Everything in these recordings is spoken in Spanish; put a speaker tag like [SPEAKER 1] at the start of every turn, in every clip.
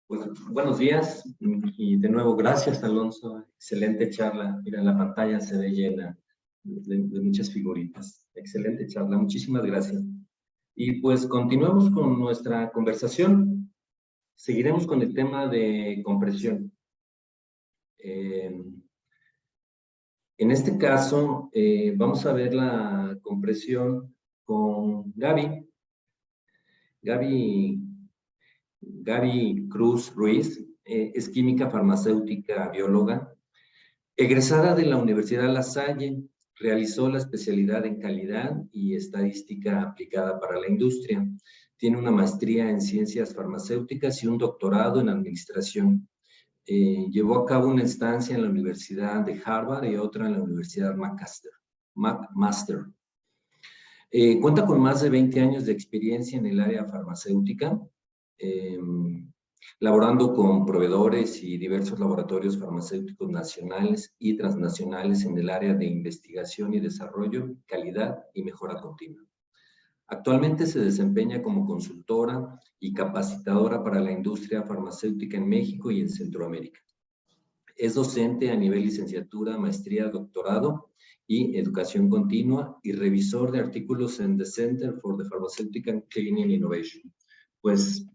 [SPEAKER 1] Pues, buenos días y de nuevo gracias, Alonso. Excelente charla. Mira, la pantalla se ve llena de muchas figuritas. Excelente charla. Muchísimas gracias. Y pues continuamos con nuestra conversación. Seguiremos con el tema de compresión. En este caso, vamos a ver la compresión con Gaby. Gaby Cruz Ruiz es química farmacéutica bióloga, egresada de la Universidad La Salle. Realizó la especialidad en calidad y estadística aplicada para la industria. Tiene una maestría en ciencias farmacéuticas y un doctorado en administración. Llevó a cabo una estancia en la Universidad de Harvard y otra en la Universidad McMaster. Cuenta con más de 20 años de experiencia en el área farmacéutica, laborando con proveedores y diversos laboratorios farmacéuticos nacionales y transnacionales en el área de investigación y desarrollo, calidad y mejora continua. Actualmente se desempeña como consultora y capacitadora para la industria farmacéutica en México y en Centroamérica. Es docente a nivel licenciatura, maestría, doctorado y educación continua y revisor de artículos en the Center for the Pharmaceutical Cleaning Innovation. Pues,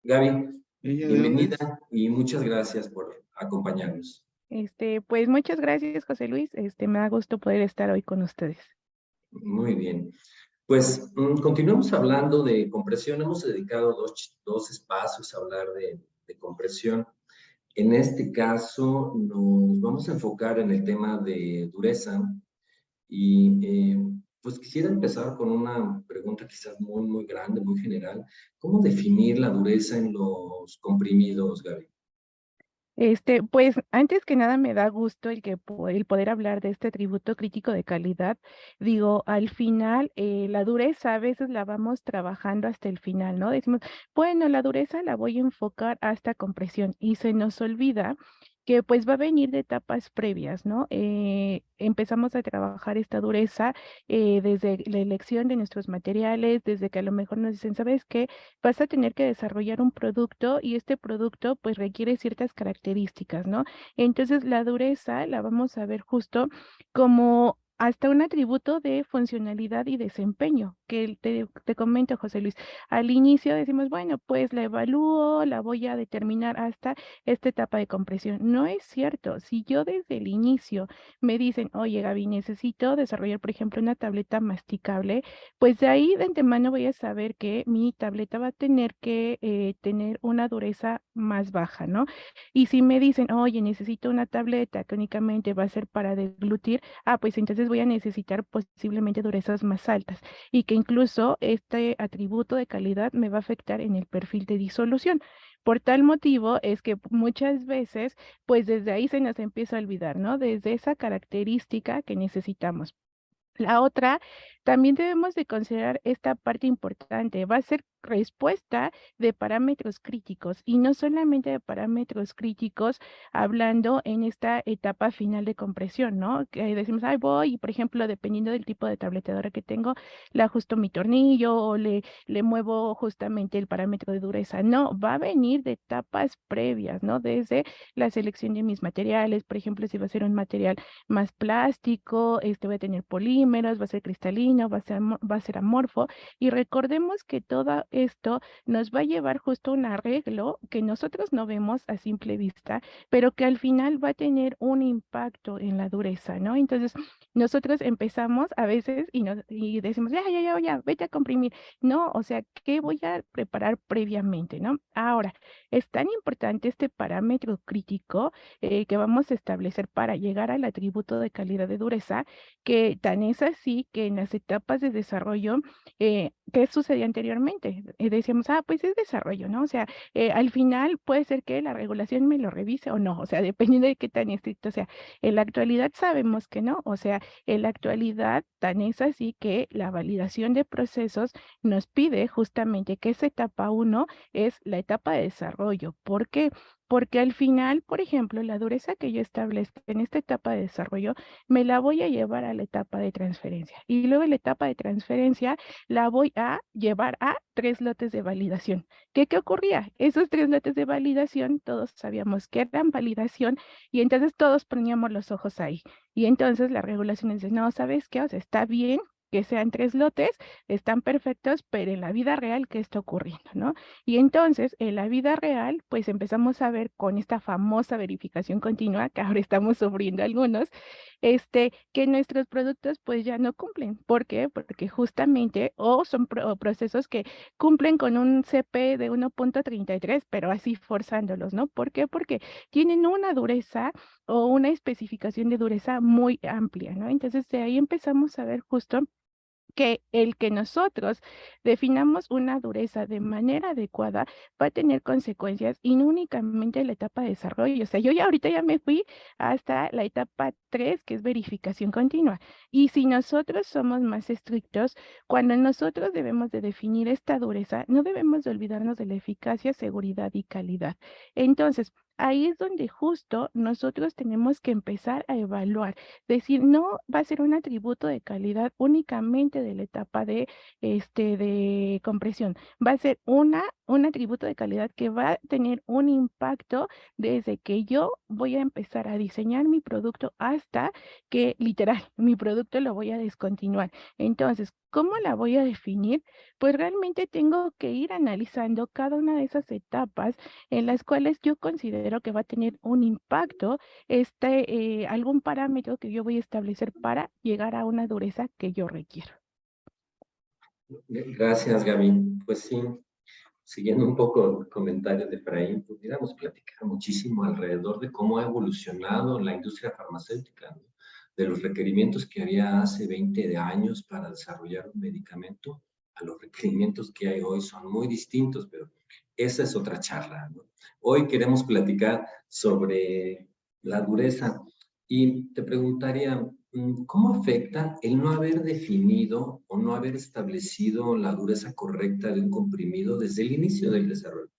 [SPEAKER 1] Gaby, bienvenida y muchas gracias por acompañarnos.
[SPEAKER 2] Pues muchas gracias, José Luis. Me da gusto poder estar hoy con ustedes.
[SPEAKER 1] Muy bien. Pues continuamos hablando de compresión. Hemos dedicado dos espacios a hablar de compresión. En este caso nos vamos a enfocar en el tema de dureza y pues quisiera empezar con una pregunta quizás muy grande, muy general. ¿Cómo definir la dureza en los comprimidos, Gaby?
[SPEAKER 2] Pues antes que nada me da gusto el poder hablar de este tributo crítico de calidad. Digo, al final, la dureza a veces la vamos trabajando hasta el final, ¿no? Decimos, bueno, la dureza la voy a enfocar hasta compresión y se nos olvida que pues va a venir de etapas previas, ¿no? Empezamos a trabajar esta dureza desde la elección de nuestros materiales, desde que a lo mejor nos dicen, ¿sabes qué? Vas a tener que desarrollar un producto y este producto pues requiere ciertas características, ¿no? Entonces la dureza la vamos a ver justo como hasta un atributo de funcionalidad y desempeño, que te comento, José Luis. Al inicio decimos, bueno, pues la evalúo, la voy a determinar hasta esta etapa de compresión. No es cierto. Si yo desde el inicio me dicen, oye, Gaby, necesito desarrollar, por ejemplo, una tableta masticable, pues de ahí de antemano voy a saber que mi tableta va a tener que tener una dureza más baja, ¿no? Y si me dicen, oye, necesito una tableta que únicamente va a ser para deglutir, pues entonces voy a necesitar posiblemente durezas más altas y que incluso este atributo de calidad me va a afectar en el perfil de disolución. Por tal motivo es que muchas veces, pues desde ahí se nos empieza a olvidar, ¿no? Desde esa característica que necesitamos. La otra, también debemos de considerar esta parte importante, va a ser respuesta de parámetros críticos y no solamente de parámetros críticos hablando en esta etapa final de compresión, ¿no? Que decimos, ay, voy, y por ejemplo, dependiendo del tipo de tabletadora que tengo, le ajusto mi tornillo o le muevo justamente el parámetro de dureza. No, va a venir de etapas previas, ¿no? Desde la selección de mis materiales, por ejemplo, si va a ser un material más plástico, va a tener polímeros, va a ser cristalino, va a ser amorfo. Y recordemos que todo esto nos va a llevar justo a un arreglo que nosotros no vemos a simple vista, pero que al final va a tener un impacto en la dureza, ¿no? Entonces, nosotros empezamos a veces y decimos, ya, vete a comprimir. No, o sea, ¿qué voy a preparar previamente, no? Ahora, es tan importante este parámetro crítico que vamos a establecer para llegar al atributo de calidad de dureza, que tan es así que en las etapas de desarrollo, ¿qué sucedía anteriormente? Decíamos, pues es desarrollo, ¿no? O sea, al final puede ser que la regulación me lo revise o no, o sea, dependiendo de qué tan estricto sea. En la actualidad sabemos que no, o sea, en la actualidad tan es así que la validación de procesos nos pide justamente que esa etapa 1 es la etapa de desarrollo. ¿Por qué? porque al final, por ejemplo, la dureza que yo establezca en esta etapa de desarrollo, me la voy a llevar a la etapa de transferencia. Y luego en la etapa de transferencia la voy a llevar a 3 lotes de validación. ¿Qué ocurría? Esos 3 lotes de validación, todos sabíamos que eran validación y entonces todos poníamos los ojos ahí. Y entonces la regulación dice, no, ¿sabes qué? O sea, está bien que sean 3 lotes, están perfectos, pero en la vida real, ¿qué está ocurriendo, no? Y entonces, en la vida real, pues empezamos a ver con esta famosa verificación continua, que ahora estamos sufriendo algunos, que nuestros productos pues ya no cumplen. ¿Por qué? Porque justamente, o son procesos que cumplen con un CP de 1.33, pero así forzándolos, ¿no? ¿Por qué? Porque tienen una dureza o una especificación de dureza muy amplia, ¿no? Entonces, de ahí empezamos a ver justo que el que nosotros definamos una dureza de manera adecuada va a tener consecuencias y no únicamente en la etapa de desarrollo. O sea, yo ya ahorita ya me fui hasta la etapa 3, que es verificación continua. Y si nosotros somos más estrictos, cuando nosotros debemos de definir esta dureza, no debemos de olvidarnos de la eficacia, seguridad y calidad. Entonces, ahí es donde justo nosotros tenemos que empezar a evaluar, decir, no va a ser un atributo de calidad únicamente de la etapa de compresión, va a ser un atributo de calidad que va a tener un impacto desde que yo voy a empezar a diseñar mi producto hasta que literal mi producto lo voy a descontinuar. Entonces, ¿cómo la voy a definir? Pues realmente tengo que ir analizando cada una de esas etapas en las cuales yo considero que va a tener un impacto algún parámetro que yo voy a establecer para llegar a una dureza que yo requiero.
[SPEAKER 1] Gracias, Gaby. Pues sí, siguiendo un poco el comentario de Efraín, pudiéramos platicar muchísimo alrededor de cómo ha evolucionado la industria farmacéutica, ¿no? De los requerimientos que había hace 20 años para desarrollar un medicamento a los requerimientos que hay hoy son muy distintos, pero esa es otra charla, ¿no? Hoy queremos platicar sobre la dureza y te preguntaría, ¿cómo afecta el no haber definido o no haber establecido la dureza correcta de un comprimido desde el inicio del desarrollo?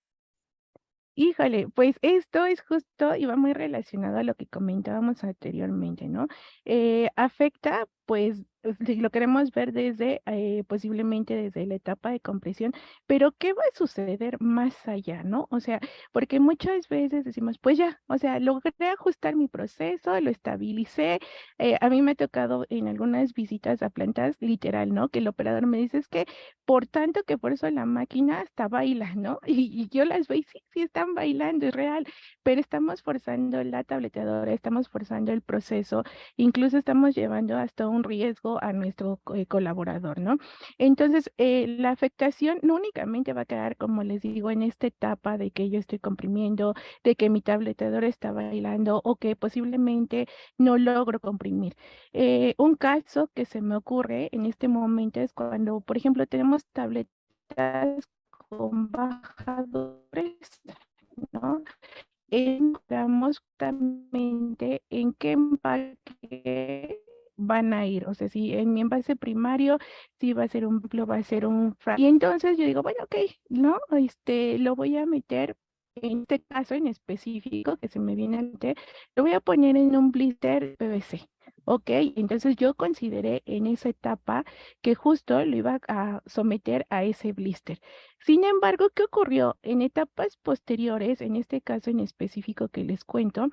[SPEAKER 2] Híjole, pues esto es justo y va muy relacionado a lo que comentábamos anteriormente, ¿no? Afecta, pues, si lo queremos ver desde, posiblemente desde la etapa de compresión, pero ¿qué va a suceder más allá, no? O sea, porque muchas veces decimos, pues ya, o sea, logré ajustar mi proceso, lo estabilicé. A mí me ha tocado en algunas visitas a plantas, literal, ¿no? Que el operador me dice, es que por tanto que por eso la máquina está baila, ¿no? Y yo las veo y sí, sí están bailando, es real, pero estamos forzando la tableteadora, estamos forzando el proceso, incluso estamos llevando hasta un riesgo a nuestro colaborador, ¿no? Entonces, la afectación no únicamente va a quedar, como les digo, en esta etapa de que yo estoy comprimiendo, de que mi tableteadora está bailando o que posiblemente no logro comprimir. Un caso que se me ocurre en este momento es cuando, por ejemplo, tenemos tabletas con bajadores, ¿no? Entramos justamente en qué empaque van a ir, o sea, si en mi envase primario, si va a ser un bucle, va a ser un y entonces yo digo, bueno, ok, ¿no? Lo voy a meter, en este caso en específico, que se me viene al mente, lo voy a poner en un blister PVC. Ok, entonces yo consideré en esa etapa que justo lo iba a someter a ese blister. Sin embargo, ¿qué ocurrió? En etapas posteriores, en este caso en específico que les cuento,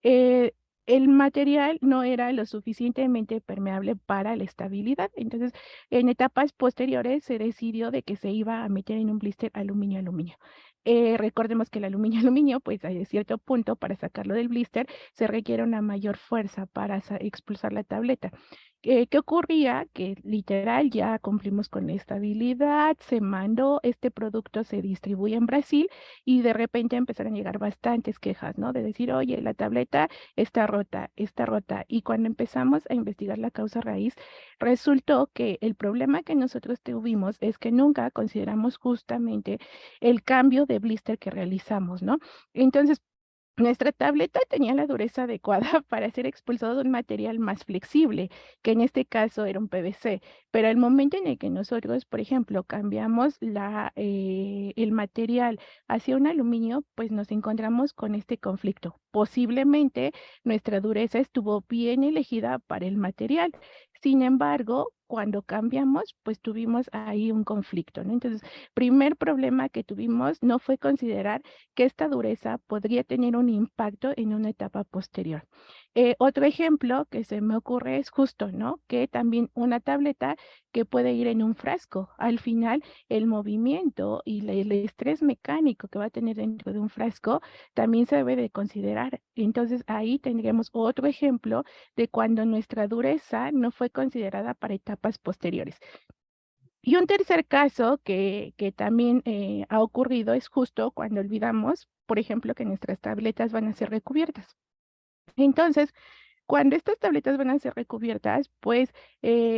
[SPEAKER 2] eh, el material no era lo suficientemente permeable para la estabilidad. Entonces, en etapas posteriores se decidió de que se iba a meter en un blister aluminio-aluminio. Recordemos que el aluminio-aluminio, pues a cierto punto, para sacarlo del blister, se requiere una mayor fuerza para expulsar la tableta. ¿Qué ocurría? Que literal ya cumplimos con la estabilidad, se mandó, este producto se distribuye en Brasil y de repente empezaron a llegar bastantes quejas, ¿no? De decir, oye, la tableta está rota, está rota. Y cuando empezamos a investigar la causa raíz, resultó que el problema que nosotros tuvimos es que nunca consideramos justamente el cambio de blister que realizamos, ¿no? Entonces, Nuestra tableta tenía la dureza adecuada para ser expulsado de un material más flexible, que en este caso era un PVC, pero al momento en el que nosotros, por ejemplo, cambiamos el material hacia un aluminio, pues nos encontramos con este conflicto. Posiblemente nuestra dureza estuvo bien elegida para el material. Sin embargo, cuando cambiamos, pues tuvimos ahí un conflicto, ¿no? Entonces, primer problema que tuvimos no fue considerar que esta dureza podría tener un impacto en una etapa posterior. Otro ejemplo que se me ocurre es justo, ¿no? Que también una tableta que puede ir en un frasco. Al final, el movimiento y el estrés mecánico que va a tener dentro de un frasco también se debe de considerar. Entonces, ahí tendríamos otro ejemplo de cuando nuestra dureza no fue considerada para etapas posteriores. Y un tercer caso que también ha ocurrido es justo cuando olvidamos, por ejemplo, que nuestras tabletas van a ser recubiertas. Entonces, cuando estas tabletas van a ser recubiertas, pues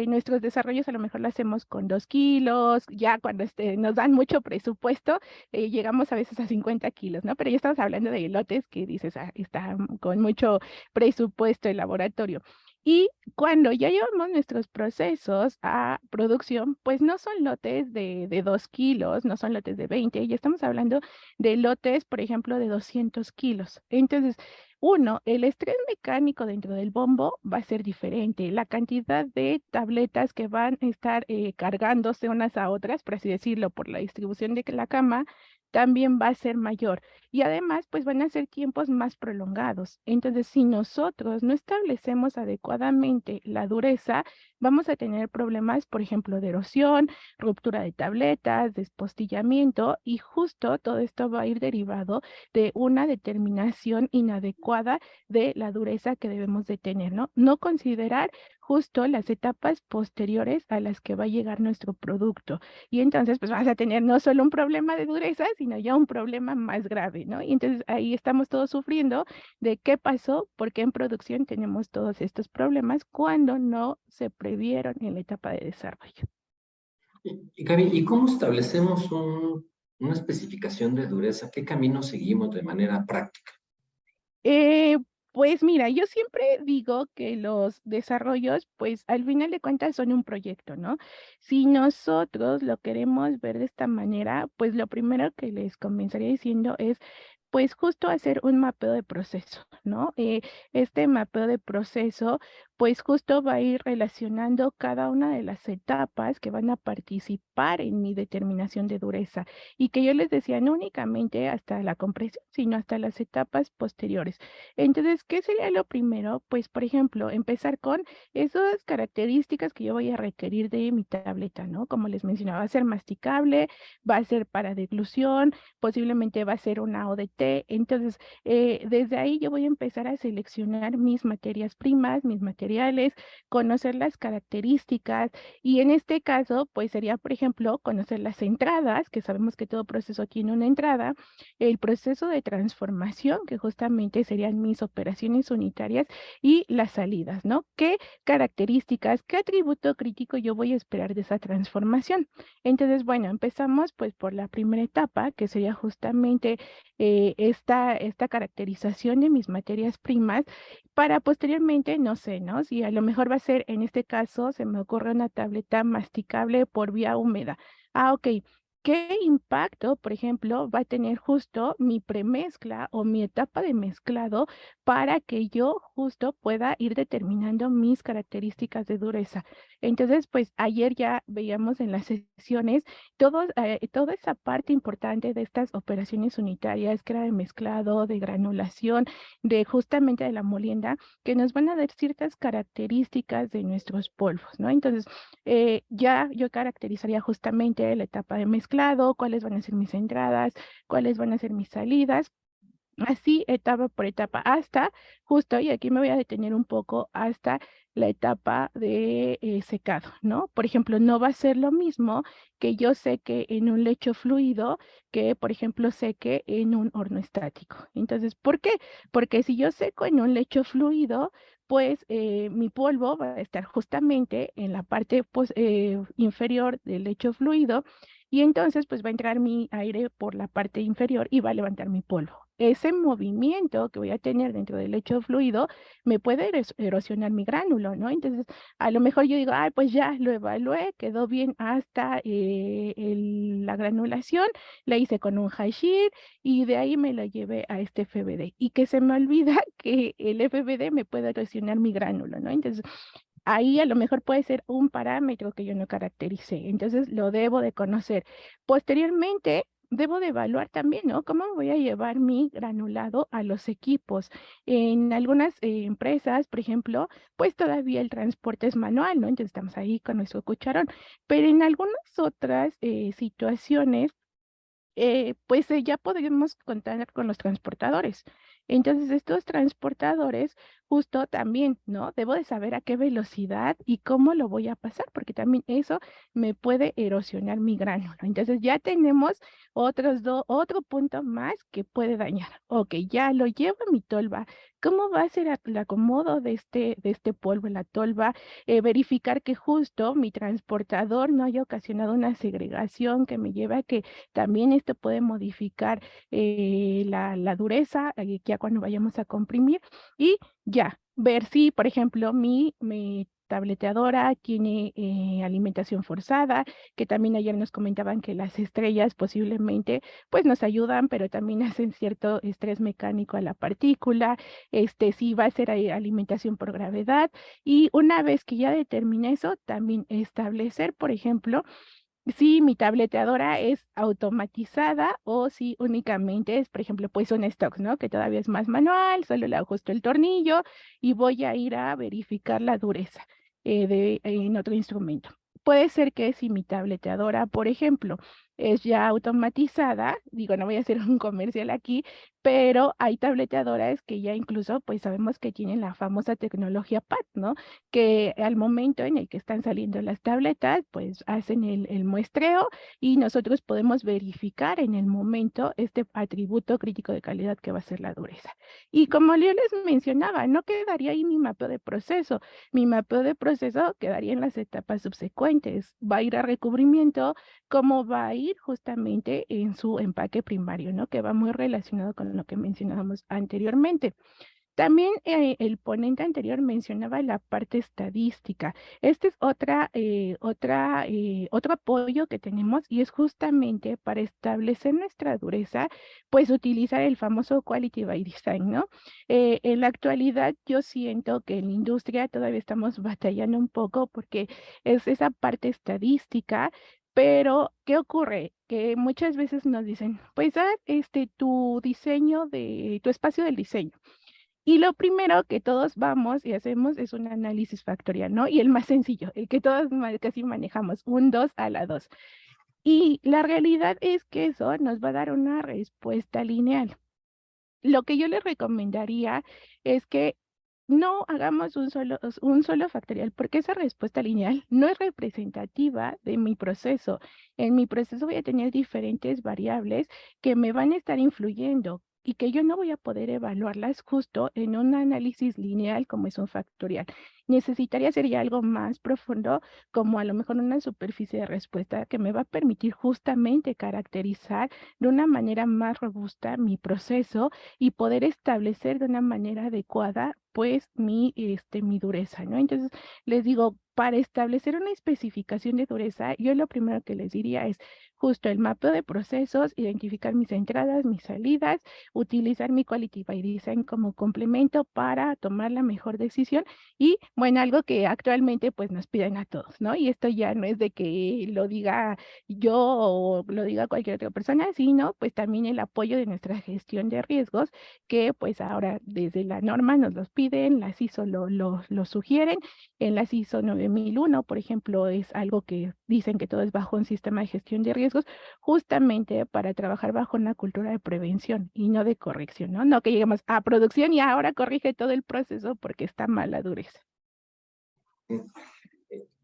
[SPEAKER 2] nuestros desarrollos a lo mejor lo hacemos con 2 kilos, ya cuando nos dan mucho presupuesto, llegamos a veces a 50 kilos, ¿no? Pero ya estamos hablando de lotes que dices, está con mucho presupuesto el laboratorio. Y cuando ya llevamos nuestros procesos a producción, pues no son lotes de 2 kilos, no son lotes de 20, ya estamos hablando de lotes, por ejemplo, de 200 kilos. Entonces, uno, el estrés mecánico dentro del bombo va a ser diferente. La cantidad de tabletas que van a estar cargándose unas a otras, por así decirlo, por la distribución de la cama, también va a ser mayor. Y además, pues van a ser tiempos más prolongados. Entonces, si nosotros no establecemos adecuadamente la dureza, vamos a tener problemas, por ejemplo, de erosión, ruptura de tabletas, despostillamiento, y justo todo esto va a ir derivado de una determinación inadecuada de la dureza que debemos de tener, ¿no? No considerar justo las etapas posteriores a las que va a llegar nuestro producto. Y entonces, pues vas a tener no solo un problema de dureza, sino ya un problema más grave, ¿no? Y entonces ahí estamos todos sufriendo de qué pasó, porque en producción tenemos todos estos problemas cuando no se previeron en la etapa de desarrollo.
[SPEAKER 1] Y Gaby, ¿y cómo establecemos una especificación de dureza? ¿Qué camino seguimos de manera práctica?
[SPEAKER 2] Eh, pues mira, yo siempre digo que los desarrollos, pues al final de cuentas son un proyecto, ¿no? Si nosotros lo queremos ver de esta manera, pues lo primero que les comenzaría diciendo es, pues justo hacer un mapeo de proceso, ¿no? Este mapeo de proceso, pues justo va a ir relacionando cada una de las etapas que van a participar en mi determinación de dureza y que yo les decía, no únicamente hasta la compresión, sino hasta las etapas posteriores. Entonces, ¿qué sería lo primero? Pues, por ejemplo, empezar con esas características que yo voy a requerir de mi tableta, ¿no? Como les mencionaba, va a ser masticable, va a ser para deglución, posiblemente va a ser una ODT. Entonces, desde ahí yo voy a empezar a seleccionar mis materias primas, mis materiales, conocer las características y en este caso, pues sería, por ejemplo, conocer las entradas, que sabemos que todo proceso tiene una entrada, el proceso de transformación, que justamente serían mis operaciones unitarias, y las salidas, ¿no? ¿Qué características, qué atributo crítico yo voy a esperar de esa transformación? Entonces, bueno, empezamos pues por la primera etapa, que sería justamente esta caracterización de mis materias primas, para posteriormente, no sé, ¿no? Si a lo mejor va a ser, en este caso, se me ocurre una tableta masticable por vía húmeda. Ah, ok. ¿Qué impacto, por ejemplo, va a tener justo mi premezcla o mi etapa de mezclado para que yo justo pueda ir determinando mis características de dureza? Entonces, pues ayer ya veíamos en las sesiones toda esa parte importante de estas operaciones unitarias, que era de mezclado, de granulación, de justamente de la molienda, que nos van a dar ciertas características de nuestros polvos, ¿no? Entonces, ya yo caracterizaría justamente la etapa de mezclado, cuáles van a ser mis entradas, cuáles van a ser mis salidas, así etapa por etapa, hasta justo, y aquí me voy a detener un poco, hasta la etapa de secado, ¿no? Por ejemplo, no va a ser lo mismo que yo seque en un lecho fluido que, por ejemplo, seque en un horno estático. Entonces, ¿por qué? Porque si yo seco en un lecho fluido, pues mi polvo va a estar justamente en la parte inferior del lecho fluido y entonces pues va a entrar mi aire por la parte inferior y va a levantar mi polvo. ese movimiento que voy a tener dentro del lecho fluido me puede erosionar mi gránulo, ¿no? Entonces, a lo mejor yo digo, ay, pues ya lo evalué, quedó bien hasta la granulación, la hice con un high shear y de ahí me lo llevé a este FBD. Y que se me olvida que el FBD me puede erosionar mi gránulo, ¿no? Entonces, ahí a lo mejor puede ser un parámetro que yo no caractericé, entonces lo debo de conocer. Posteriormente, debo de evaluar también, ¿no? ¿Cómo voy a llevar mi granulado a los equipos? En algunas empresas, por ejemplo, pues todavía el transporte es manual, ¿no? Entonces estamos ahí con nuestro cucharón, pero en algunas otras situaciones, pues ya podemos contar con los transportadores. Entonces, estos transportadores, justo también, ¿no? Debo de saber a qué velocidad y cómo lo voy a pasar, porque también eso me puede erosionar mi gránulo. Entonces, ya tenemos otro punto más que puede dañar. Ok, ya lo llevo a mi tolva. ¿Cómo va a ser el acomodo de este polvo en la tolva? Verificar que justo mi transportador no haya ocasionado una segregación que me lleve a que también esto puede modificar la dureza ya cuando vayamos a comprimir y ya, ver si, por ejemplo, mi tableteadora tiene alimentación forzada, que también ayer nos comentaban que las estrellas posiblemente pues nos ayudan, pero también hacen cierto estrés mecánico a la partícula, si va a ser alimentación por gravedad y una vez que ya determine eso, también establecer, por ejemplo, si mi tableteadora es automatizada o si únicamente es, por ejemplo, pues un stock, ¿no? Que todavía es más manual, solo le ajusto el tornillo y voy a ir a verificar la dureza en otro instrumento. Puede ser que si mi tableteadora, por ejemplo, es ya automatizada, digo, no voy a hacer un comercial aquí, pero hay tableteadoras que ya incluso, pues sabemos que tienen la famosa tecnología PAT, ¿no? Que al momento en el que están saliendo las tabletas, pues hacen el muestreo y nosotros podemos verificar en el momento este atributo crítico de calidad que va a ser la dureza. Y como yo les mencionaba, no quedaría ahí mi mapeo de proceso. Mi mapeo de proceso quedaría en las etapas subsecuentes. Va a ir a recubrimiento, cómo va a ir justamente en su empaque primario, ¿no? Que va muy relacionado con lo que mencionábamos anteriormente. También el ponente anterior mencionaba la parte estadística. Este es otro apoyo que tenemos y es justamente para establecer nuestra dureza, pues utilizar el famoso Quality by Design, ¿no? En la actualidad yo siento que en la industria todavía estamos batallando un poco porque es esa parte estadística. Pero, ¿qué ocurre? Que muchas veces nos dicen, pues, tu diseño tu espacio del diseño. Y lo primero que todos vamos y hacemos es un análisis factorial, ¿no? Y el más sencillo, el que todos casi manejamos, un 2 a la 2. Y la realidad es que eso nos va a dar una respuesta lineal. Lo que yo les recomendaría es que no hagamos un solo factorial, porque esa respuesta lineal no es representativa de mi proceso. En mi proceso voy a tener diferentes variables que me van a estar influyendo y que yo no voy a poder evaluarlas justo en un análisis lineal como es un factorial. Necesitaría hacer ya algo más profundo, como a lo mejor una superficie de respuesta que me va a permitir justamente caracterizar de una manera más robusta mi proceso y poder establecer de una manera adecuada, pues, mi dureza, ¿no? Entonces, les digo, para establecer una especificación de dureza, yo lo primero que les diría es justo el mapeo de procesos, identificar mis entradas, mis salidas, utilizar mi Quality by Design como complemento para tomar la mejor decisión y, bueno, algo que actualmente, pues, nos piden a todos, ¿no? Y esto ya no es de que lo diga yo o lo diga cualquier otra persona, sino pues también el apoyo de nuestra gestión de riesgos, que pues ahora desde la norma nos los piden, las ISO lo sugieren, en las ISO 9001, por ejemplo, es algo que dicen que todo es bajo un sistema de gestión de riesgos, justamente para trabajar bajo una cultura de prevención y no de corrección, ¿no? No que lleguemos a producción y ahora corrige todo el proceso porque está mal la dureza.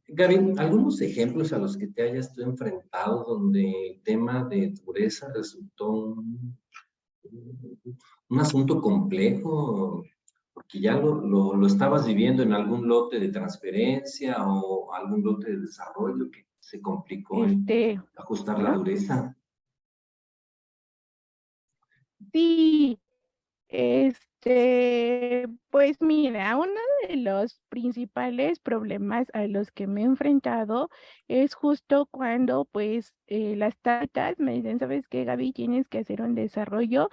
[SPEAKER 1] Gaby, ¿algunos ejemplos a los que te hayas tú enfrentado donde el tema de dureza resultó un asunto complejo? Porque ya lo estabas viviendo en algún lote de transferencia o algún lote de desarrollo que se complicó en ajustar la
[SPEAKER 2] Ajá.
[SPEAKER 1] dureza.
[SPEAKER 2] Sí, Pues mira, uno de los principales problemas a los que me he enfrentado es justo cuando pues las tabletas me dicen, ¿sabes qué, Gaby? Tienes que hacer un desarrollo,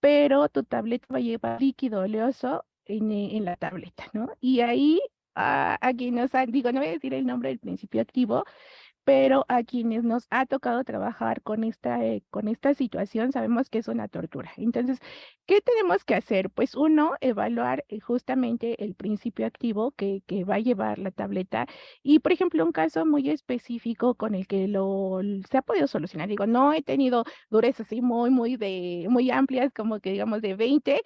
[SPEAKER 2] pero tu tableta va a llevar líquido oleoso en la tableta, ¿no? Y ahí, aquí nos han, digo, no voy a decir el nombre del principio activo, pero a quienes nos ha tocado trabajar con esta situación sabemos que es una tortura. Entonces, ¿qué tenemos que hacer? Pues uno, evaluar justamente el principio activo que va a llevar la tableta y, por ejemplo, un caso muy específico con el que se ha podido solucionar. Digo, no he tenido durezas así muy amplias, como que digamos de 20,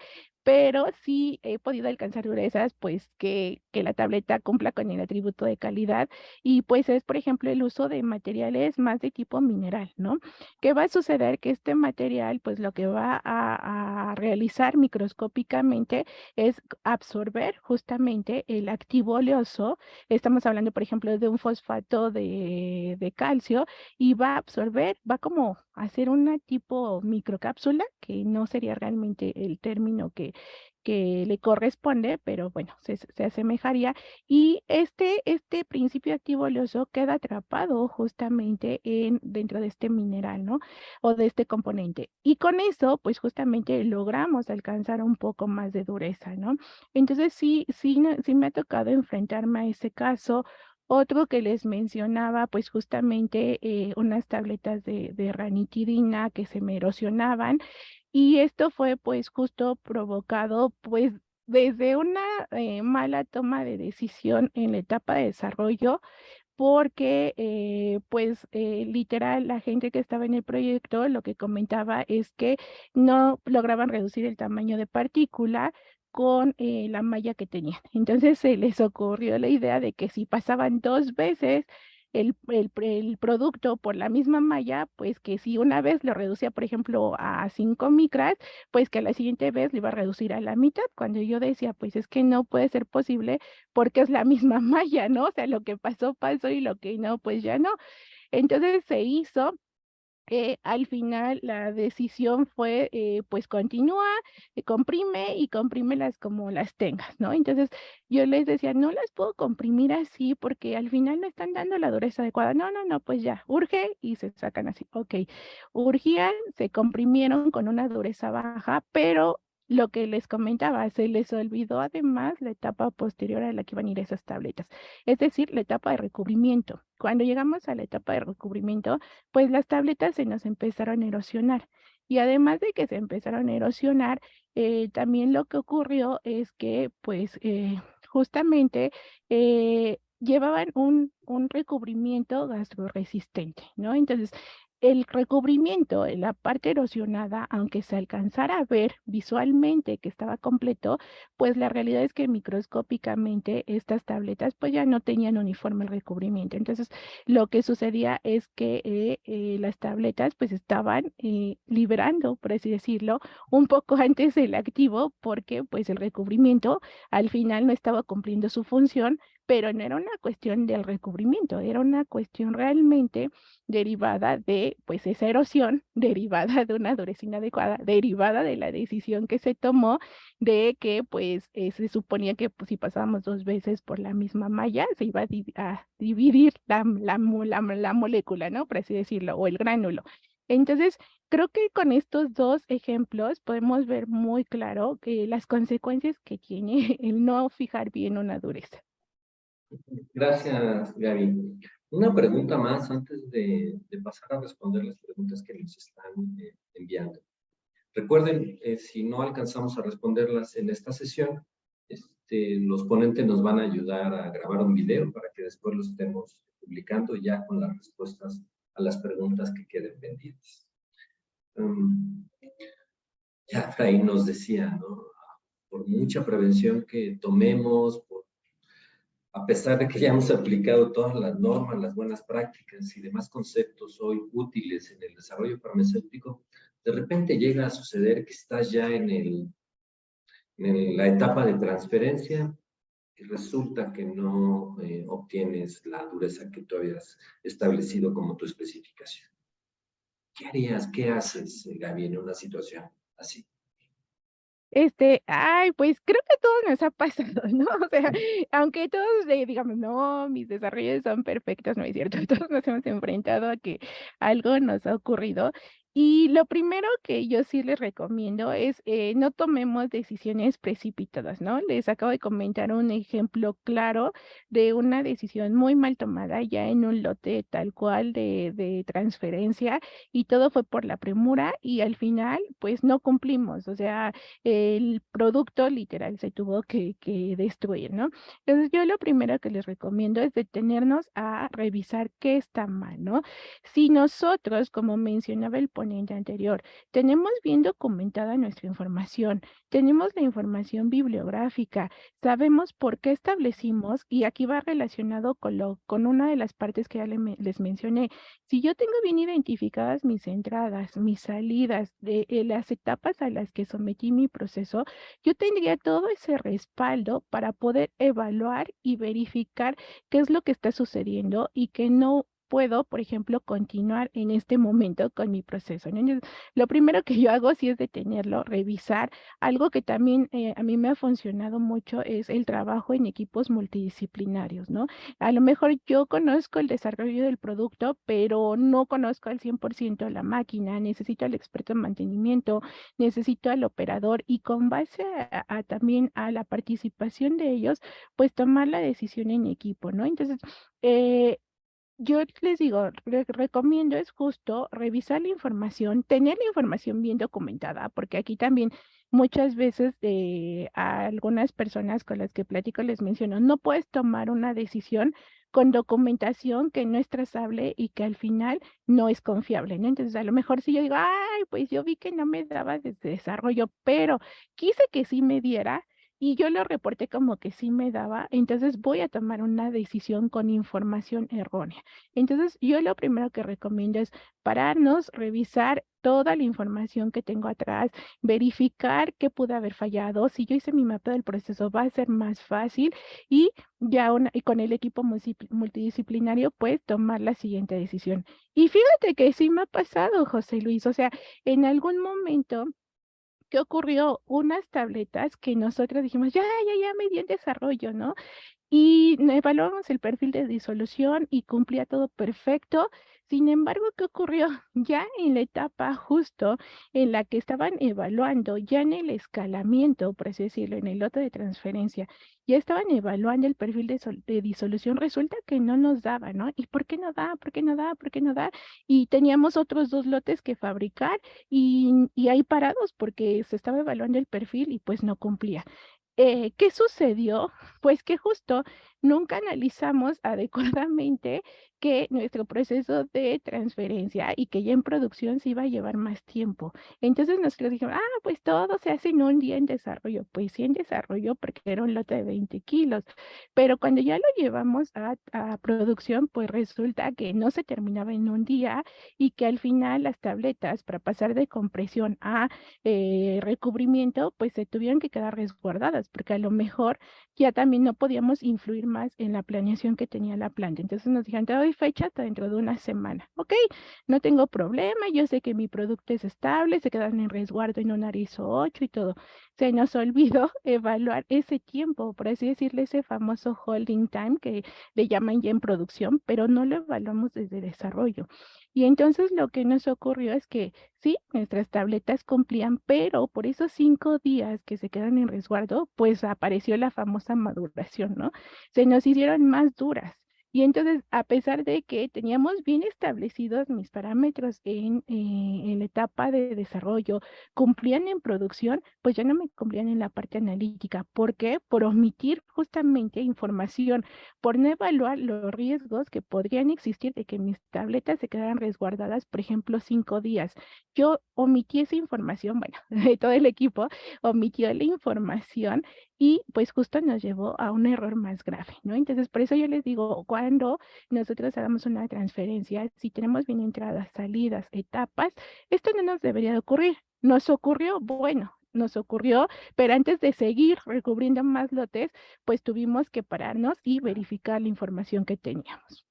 [SPEAKER 2] pero sí he podido alcanzar durezas, pues que la tableta cumpla con el atributo de calidad y pues es, por ejemplo, el uso de materiales más de tipo mineral, ¿no? ¿Qué va a suceder? Que este material, pues lo que va a realizar microscópicamente es absorber justamente el activo oleoso. Estamos hablando, por ejemplo, de un fosfato de calcio y va a absorber, va como a hacer una tipo microcápsula, que no sería realmente el término que le corresponde, pero bueno, se asemejaría y este principio activo oleoso queda atrapado justamente dentro de este mineral, ¿no? O de este componente. Y con eso, pues justamente logramos alcanzar un poco más de dureza, ¿no? Entonces sí me ha tocado enfrentarme a ese caso. Otro que les mencionaba, pues justamente unas tabletas de ranitidina que se me erosionaban y esto fue pues justo provocado pues desde una mala toma de decisión en la etapa de desarrollo, porque pues literal la gente que estaba en el proyecto lo que comentaba es que no lograban reducir el tamaño de partícula con la malla que tenían. Entonces se les ocurrió la idea de que si pasaban dos veces el producto por la misma malla, pues que si una vez lo reducía, por ejemplo, a 5 micras, pues que la siguiente vez lo iba a reducir a la mitad, cuando yo decía, pues es que no puede ser posible porque es la misma malla, ¿no? O sea, lo que pasó, pasó y lo que no, pues ya no. Entonces se hizo. Al final la decisión fue, pues continúa, comprime y comprímelas como las tengas, ¿no? Entonces yo les decía, no las puedo comprimir así porque al final no están dando la dureza adecuada. No, no, no, pues ya, urge y se sacan así. Ok, urgían, se comprimieron con una dureza baja, pero lo que les comentaba, se les olvidó además la etapa posterior a la que iban a ir esas tabletas, es decir, la etapa de recubrimiento. Cuando llegamos a la etapa de recubrimiento, pues las tabletas se nos empezaron a erosionar. Y además de que se empezaron a erosionar, también lo que ocurrió es que, pues, justamente llevaban un recubrimiento gastroresistente, ¿no? Entonces, el recubrimiento en la parte erosionada, aunque se alcanzara a ver visualmente que estaba completo, pues la realidad es que microscópicamente estas tabletas pues ya no tenían uniforme el recubrimiento. Entonces, lo que sucedía es que las tabletas pues estaban liberando, por así decirlo, un poco antes del activo porque pues el recubrimiento al final no estaba cumpliendo su función, pero no era una cuestión del recubrimiento, era una cuestión realmente derivada de pues esa erosión, derivada de una duración inadecuada, derivada de la decisión que se tomó de que pues se suponía que pues, si pasábamos dos veces por la misma malla se iba a dividir la molécula, ¿no? Por así decirlo, o el gránulo. Entonces, creo que con estos dos ejemplos podemos ver muy claro que las consecuencias que tiene el no fijar bien una dureza.
[SPEAKER 1] Gracias, Gaby. Una pregunta más antes de pasar a responder las preguntas que nos están enviando. Recuerden, si no alcanzamos a responderlas en esta sesión, los ponentes nos van a ayudar a grabar un video para que después lo estemos publicando ya con las respuestas a las preguntas que queden pendientes. Ya Fray nos decía, ¿no? Por mucha prevención que tomemos, a pesar de que ya hemos aplicado todas las normas, las buenas prácticas y demás conceptos hoy útiles en el desarrollo farmacéutico, de repente llega a suceder que estás ya en la etapa de transferencia y resulta que no obtienes la dureza que tú habías establecido como tu especificación. ¿Qué harías, qué haces, Gaby, en una situación así?
[SPEAKER 2] Pues creo que a todos nos ha pasado, ¿no? O sea, aunque todos digamos, no, mis desarrollos son perfectos, no es cierto, todos nos hemos enfrentado a que algo nos ha ocurrido. Y lo primero que yo sí les recomiendo es no tomemos decisiones precipitadas, ¿no? Les acabo de comentar un ejemplo claro de una decisión muy mal tomada ya en un lote tal cual de transferencia y todo fue por la premura y al final pues no cumplimos, o sea, el producto literal se tuvo que destruir, ¿no? Entonces, yo lo primero que les recomiendo es detenernos a revisar qué está mal, ¿no? Si nosotros, como mencionaba el ponente anterior, tenemos bien documentada nuestra información, tenemos la información bibliográfica, sabemos por qué establecimos, y aquí va relacionado con una de las partes que ya les mencioné, si yo tengo bien identificadas mis entradas, mis salidas, las etapas a las que sometí mi proceso, yo tendría todo ese respaldo para poder evaluar y verificar qué es lo que está sucediendo y que no puedo, por ejemplo, continuar en este momento con mi proceso, ¿no? Entonces, lo primero que yo hago sí es detenerlo, revisar. Algo que también a mí me ha funcionado mucho es el trabajo en equipos multidisciplinarios, ¿no? A lo mejor yo conozco el desarrollo del producto, pero no conozco al 100% la máquina, necesito al experto en mantenimiento, necesito al operador y con base también a la participación de ellos, pues tomar la decisión en equipo, ¿no? Entonces, eh, yo les digo, recomiendo es justo revisar la información, tener la información bien documentada, porque aquí también muchas veces a algunas personas con las que platico les menciono, no puedes tomar una decisión con documentación que no es trazable y que al final no es confiable, ¿no? Entonces, a lo mejor si yo digo, ay, pues yo vi que no me daba desarrollo, pero quise que sí me diera, y yo lo reporté como que sí me daba, entonces voy a tomar una decisión con información errónea. Entonces, yo lo primero que recomiendo es pararnos, revisar toda la información que tengo atrás, verificar qué pude haber fallado. Si yo hice mi mapa del proceso, va a ser más fácil y y con el equipo multidisciplinario, pues tomar la siguiente decisión. Y fíjate que sí me ha pasado, José Luis, o sea, en algún momento ¿qué ocurrió? Unas tabletas que nosotros dijimos, ya me di en desarrollo, ¿no? Y evaluamos el perfil de disolución y cumplía todo perfecto. Sin embargo, ¿qué ocurrió? Ya en la etapa justo en la que estaban evaluando, ya en el escalamiento, por así decirlo, en el lote de transferencia, ya estaban evaluando el perfil de disolución, resulta que no nos daba, ¿no? ¿Y por qué no da? ¿Por qué no da? ¿Por qué no da? Y teníamos otros dos lotes que fabricar y ahí parados porque se estaba evaluando el perfil y pues no cumplía. ¿Qué sucedió? Pues que justo nunca analizamos adecuadamente que nuestro proceso de transferencia y que ya en producción se iba a llevar más tiempo. Entonces nosotros dijimos, pues todo se hace en un día en desarrollo. Pues sí, en desarrollo porque era un lote de 20 kilos, pero cuando ya lo llevamos a producción, pues resulta que no se terminaba en un día y que al final las tabletas para pasar de compresión a recubrimiento, pues se tuvieron que quedar resguardadas porque a lo mejor ya también no podíamos influir más en la planeación que tenía la planta. Entonces nos dijeron, te doy fecha hasta dentro de una semana. Ok, no tengo problema, yo sé que mi producto es estable, se quedan en resguardo en un ISO 8 y todo. Se nos olvidó evaluar ese tiempo, por así decirle, ese famoso holding time que le llaman ya en producción, pero no lo evaluamos desde desarrollo. Y entonces lo que nos ocurrió es que sí, nuestras tabletas cumplían, pero por esos 5 días que se quedan en resguardo, pues apareció la famosa maduración, ¿no? Se nos hicieron más duras. Y entonces, a pesar de que teníamos bien establecidos mis parámetros en la etapa de desarrollo, cumplían en producción, pues ya no me cumplían en la parte analítica. ¿Por qué? Por omitir justamente información, por no evaluar los riesgos que podrían existir de que mis tabletas se quedaran resguardadas, por ejemplo, 5 días. Yo omití esa información, bueno, todo el equipo omitió la información y pues justo nos llevó a un error más grave, ¿no? Entonces, por eso yo les digo, cuando nosotros hagamos una transferencia, si tenemos bien entradas, salidas, etapas, esto no nos debería de ocurrir. Nos ocurrió, bueno, nos ocurrió, pero antes de seguir recubriendo más lotes, pues tuvimos que pararnos y verificar la información que teníamos.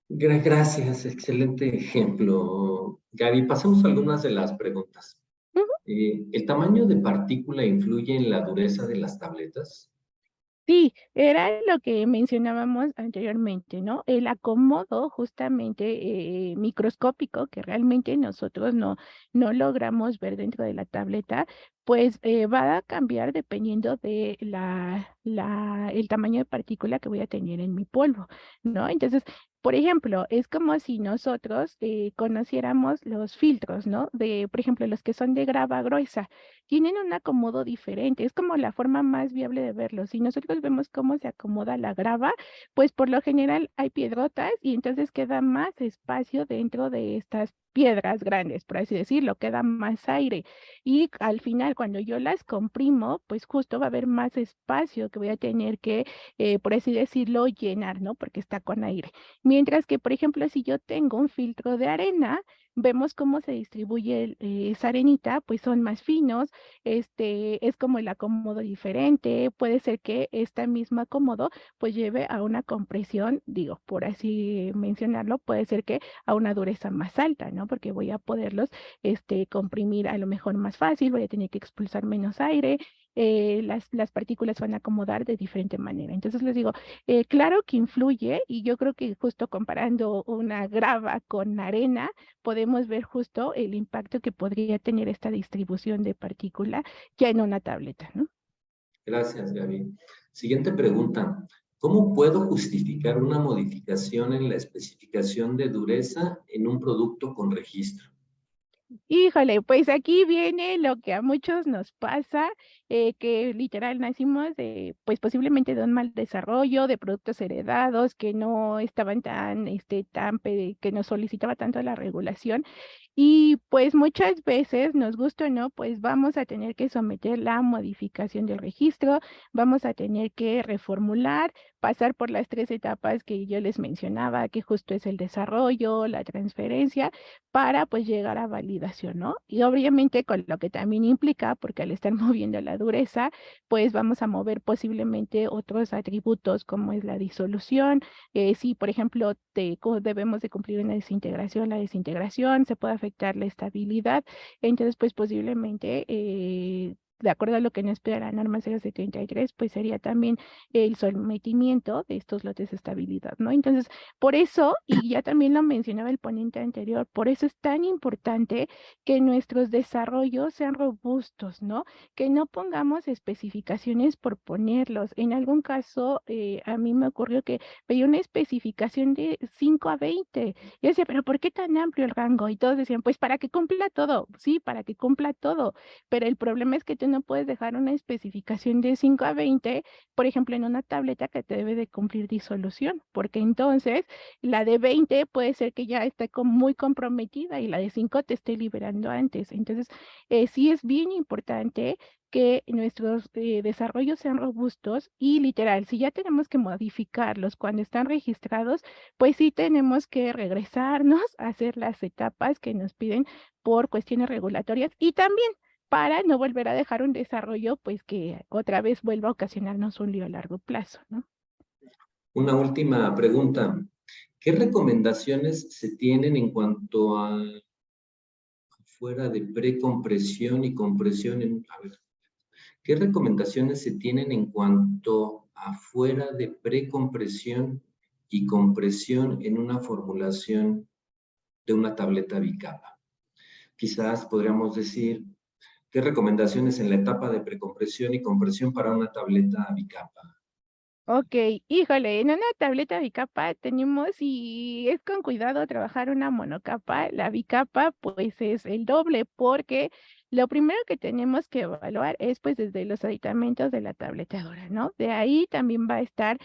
[SPEAKER 1] Gracias, excelente ejemplo, Gaby. Pasemos a algunas de las preguntas. ¿El tamaño de partícula influye en la dureza de las tabletas?
[SPEAKER 2] Sí, era lo que mencionábamos anteriormente, ¿no? El acomodo justamente microscópico que realmente nosotros no logramos ver dentro de la tableta, pues va a cambiar dependiendo de el tamaño de partícula que voy a tener en mi polvo, ¿no? Entonces, por ejemplo, es como si nosotros conociéramos los filtros, ¿no? Por ejemplo, los que son de grava gruesa tienen un acomodo diferente, es como la forma más viable de verlo. Si nosotros vemos cómo se acomoda la grava, pues por lo general hay piedrotas y entonces queda más espacio dentro de estas piedras grandes, por así decirlo, queda más aire. Y al final, cuando yo las comprimo, pues justo va a haber más espacio que voy a tener que, por así decirlo, llenar, ¿no? Porque está con aire. Mientras que, por ejemplo, si yo tengo un filtro de arena, vemos cómo se distribuye esa arenita, pues son más finos, es como el acomodo diferente, puede ser que este mismo acomodo pues lleve a una compresión, digo, por así mencionarlo, puede ser que a una dureza más alta, ¿no? Porque voy a poderlos comprimir a lo mejor más fácil, voy a tener que expulsar menos aire, las partículas van a acomodar de diferente manera. Entonces les digo, claro que influye y yo creo que justo comparando una grava con arena, podemos ver justo el impacto que podría tener esta distribución de partícula ya en una tableta, ¿no?
[SPEAKER 1] Gracias, Gaby. Siguiente pregunta. ¿Cómo puedo justificar una modificación en la especificación de dureza en un producto con registro?
[SPEAKER 2] Híjole, pues aquí viene lo que a muchos nos pasa, que literal nacimos de, pues posiblemente de un mal desarrollo, de productos heredados que no estaban que nos solicitaba tanto la regulación. Y pues muchas veces, nos gusta o no, pues vamos a tener que someter la modificación del registro, vamos a tener que reformular, pasar por las tres etapas que yo les mencionaba, que justo es el desarrollo, la transferencia para pues llegar a validación, ¿no? Y obviamente con lo que también implica, porque al estar moviendo la dureza, pues vamos a mover posiblemente otros atributos como es la disolución. Si, por ejemplo, debemos de cumplir una desintegración, la desintegración se puede afectar la estabilidad, entonces pues posiblemente de acuerdo a lo que nos pide la norma 073, pues sería también el sometimiento de estos lotes de estabilidad, ¿no? Entonces, por eso, y ya también lo mencionaba el ponente anterior, por eso es tan importante que nuestros desarrollos sean robustos, ¿no? Que no pongamos especificaciones por ponerlos. En algún caso, a mí me ocurrió que veía una especificación de 5 a 20. Yo decía, pero ¿por qué tan amplio el rango? Y todos decían, pues para que cumpla todo, sí, para que cumpla todo. Pero el problema es que tú no puedes dejar una especificación de 5 a 20, por ejemplo, en una tableta que te debe de cumplir disolución, porque entonces la de 20 puede ser que ya esté muy comprometida y la de 5 te esté liberando antes. Entonces, sí es bien importante que nuestros desarrollos sean robustos y literal, si ya tenemos que modificarlos cuando están registrados, pues sí tenemos que regresarnos a hacer las etapas que nos piden por cuestiones regulatorias y también para no volver a dejar un desarrollo, pues que otra vez vuelva a ocasionarnos un lío a largo plazo, ¿no?
[SPEAKER 1] Una última pregunta. ¿Qué recomendaciones se tienen en cuanto a fuera de precompresión y compresión a ver, ¿qué recomendaciones se tienen en cuanto a fuera de precompresión y compresión en una formulación de una tableta bicapa? Quizás podríamos decir, ¿qué recomendaciones en la etapa de precompresión y compresión para una tableta bicapa?
[SPEAKER 2] Ok, híjole, en una tableta bicapa tenemos, y es con cuidado trabajar una monocapa, la bicapa pues es el doble porque lo primero que tenemos que evaluar es pues desde los aditamentos de la tabletadora, ¿no? De ahí también va a estar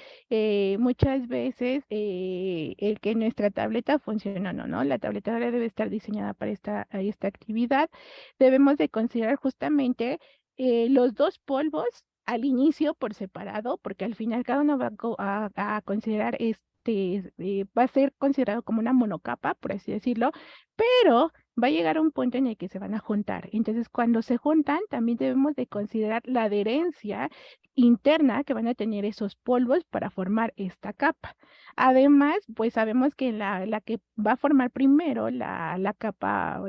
[SPEAKER 2] muchas veces el que nuestra tableta funcione o no, ¿no? La tabletadora debe estar diseñada para esta actividad. Debemos de considerar justamente los dos polvos al inicio por separado, porque al final cada uno va a considerar va a ser considerado como una monocapa, por así decirlo, pero va a llegar un punto en el que se van a juntar. Entonces, cuando se juntan, también debemos de considerar la adherencia interna que van a tener esos polvos para formar esta capa. Además, pues sabemos que la que va a formar primero la capa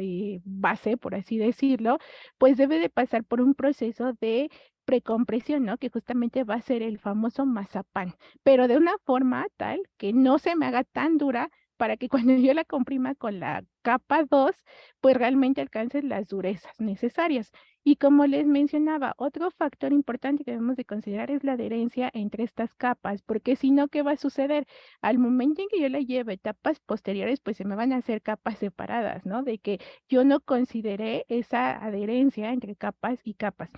[SPEAKER 2] base, por así decirlo, pues debe de pasar por un proceso de precompresión, ¿no? Que justamente va a ser el famoso mazapán, pero de una forma tal que no se me haga tan dura para que cuando yo la comprima con la capa 2, pues realmente alcance las durezas necesarias. Y como les mencionaba, otro factor importante que debemos de considerar es la adherencia entre estas capas, porque si no, ¿qué va a suceder? Al momento en que yo la lleve etapas posteriores, pues se me van a hacer capas separadas, ¿no? De que yo no consideré esa adherencia entre capas y capas.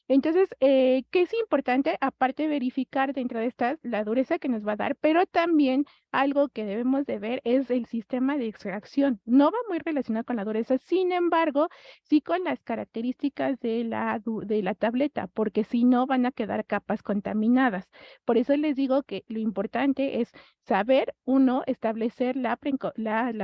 [SPEAKER 2] Entonces, ¿qué es importante? Aparte de verificar dentro de estas la dureza que nos va a dar, pero también algo que debemos de ver es el sistema de extracción. No va muy relacionado con la dureza, sin embargo, sí con las características de de la tableta, porque si no van a quedar capas contaminadas. Por eso les digo que lo importante es saber, uno, establecer la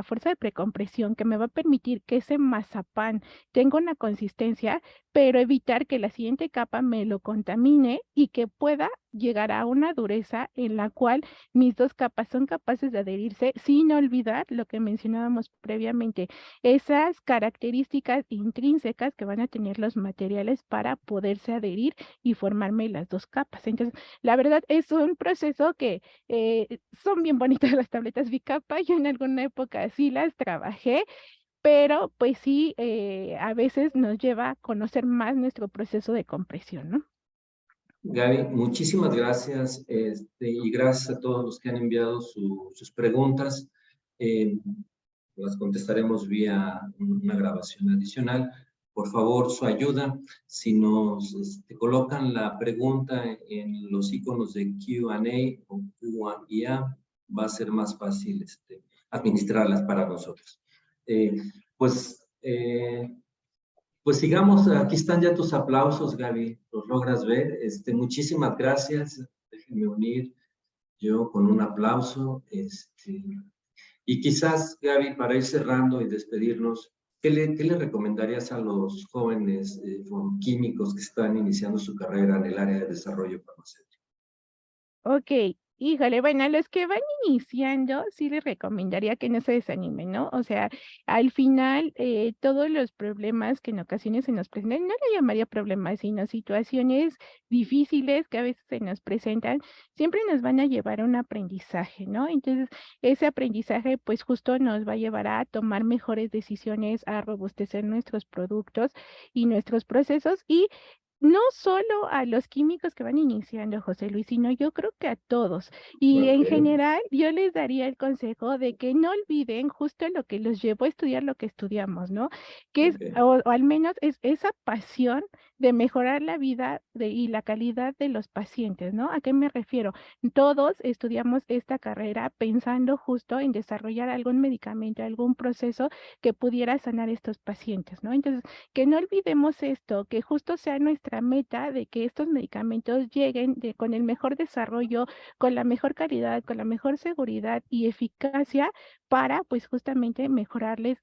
[SPEAKER 2] fuerza de precompresión que me va a permitir que ese mazapán tenga una consistencia, pero evitar que la siguiente capa me lo contamine y que pueda llegar a una dureza en la cual mis dos capas son capaces de adherirse sin olvidar lo que mencionábamos previamente, esas características intrínsecas que van a tener los materiales para poderse adherir y formarme las dos capas. Entonces, la verdad es un proceso que son bien bonitas las tabletas bicapa. Yo en alguna época sí las trabajé, pero pues sí, a veces nos lleva a conocer más nuestro proceso de compresión, ¿no?
[SPEAKER 1] Gaby, muchísimas gracias y gracias a todos los que han enviado sus preguntas. Eh, las contestaremos vía una grabación adicional. Por favor, su ayuda. Si nos colocan la pregunta en los iconos de Q&A o Q&A, va a ser más fácil administrarlas para nosotros. Pues sigamos, aquí están ya tus aplausos, Gaby, los logras ver. Muchísimas gracias. Déjenme unir yo con un aplauso. Y quizás, Gaby, para ir cerrando y despedirnos, qué le recomendarías a los jóvenes químicos que están iniciando su carrera en el área de desarrollo farmacéutico?
[SPEAKER 2] Ok, híjole, bueno, a los que van iniciando, sí les recomendaría que no se desanimen, ¿no? O sea, al final, todos los problemas que en ocasiones se nos presentan, no le llamaría problemas, sino situaciones difíciles que a veces se nos presentan, siempre nos van a llevar a un aprendizaje, ¿no? Entonces, ese aprendizaje, pues justo nos va a llevar a tomar mejores decisiones, a robustecer nuestros productos y nuestros procesos y no solo a los químicos que van iniciando, José Luis, sino yo creo que a todos. Y en
[SPEAKER 1] Ok,
[SPEAKER 2] general, yo les daría el consejo de que no olviden justo lo que los llevó a estudiar lo que estudiamos, ¿no? Que es,
[SPEAKER 1] ok.
[SPEAKER 2] o al menos es esa pasión de mejorar la vida y la calidad de los pacientes, ¿no? ¿A qué me refiero? Todos estudiamos esta carrera pensando justo en desarrollar algún medicamento, algún proceso que pudiera sanar estos pacientes, ¿no? Entonces, que no olvidemos esto, que justo sea nuestra meta de que estos medicamentos lleguen con el mejor desarrollo, con la mejor calidad, con la mejor seguridad y eficacia para pues justamente mejorarles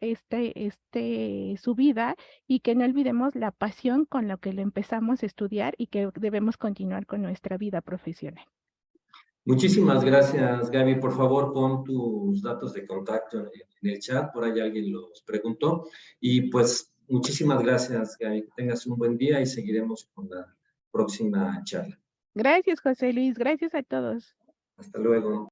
[SPEAKER 2] su vida y que no olvidemos la pasión con la que lo empezamos a estudiar y que debemos continuar con nuestra vida profesional.
[SPEAKER 1] Muchísimas gracias, Gaby. Por favor, pon tus datos de contacto en el chat. Por ahí alguien los preguntó. Y pues, muchísimas gracias, Gaby. Que tengas un buen día y seguiremos con la próxima charla.
[SPEAKER 2] Gracias, José Luis. Gracias a todos.
[SPEAKER 1] Hasta luego.